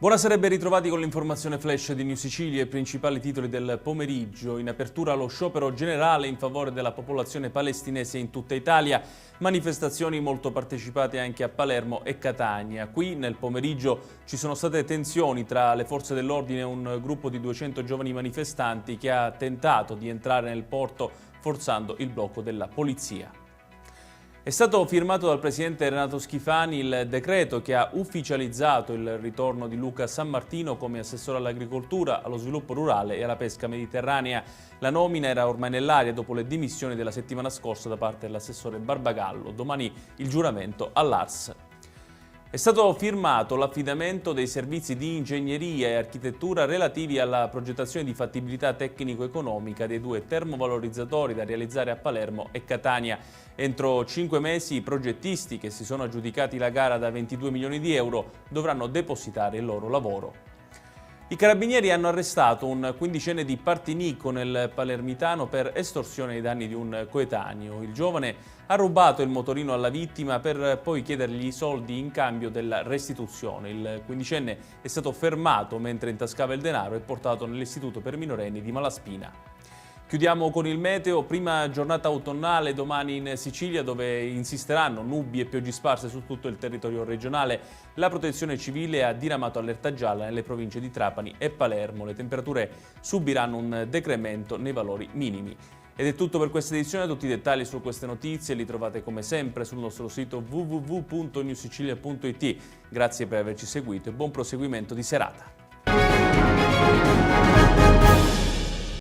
Buonasera e ben ritrovati con l'informazione flash di New Sicilia e i principali titoli del pomeriggio. In apertura lo sciopero generale in favore della popolazione palestinese in tutta Italia, manifestazioni molto partecipate anche a Palermo e Catania. Qui nel pomeriggio ci sono state tensioni tra le forze dell'ordine e un gruppo di 200 giovani manifestanti che ha tentato di entrare nel porto forzando il blocco della polizia. È stato firmato dal presidente Renato Schifani il decreto che ha ufficializzato il ritorno di Luca Sammartino come assessore all'agricoltura, allo sviluppo rurale e alla pesca mediterranea. La nomina era ormai nell'aria dopo le dimissioni della settimana scorsa da parte dell'assessore Barbagallo. Domani il giuramento all'ARS. È stato firmato l'affidamento dei servizi di ingegneria e architettura relativi alla progettazione di fattibilità tecnico-economica dei due termovalorizzatori da realizzare a Palermo e Catania. Entro 5 mesi i progettisti che si sono aggiudicati la gara da 22 milioni di euro dovranno depositare il loro lavoro. I carabinieri hanno arrestato un quindicenne di Partinico nel Palermitano per estorsione ai danni di un coetaneo. Il giovane ha rubato il motorino alla vittima per poi chiedergli i soldi in cambio della restituzione. Il quindicenne è stato fermato mentre intascava il denaro e portato nell'istituto per minorenni di Malaspina. Chiudiamo con il meteo, prima giornata autunnale domani in Sicilia dove insisteranno nubi e piogge sparse su tutto il territorio regionale. La Protezione Civile ha diramato allerta gialla nelle province di Trapani e Palermo. Le temperature subiranno un decremento nei valori minimi. Ed è tutto per questa edizione, tutti i dettagli su queste notizie li trovate come sempre sul nostro sito www.newsicilia.it. Grazie per averci seguito e buon proseguimento di serata.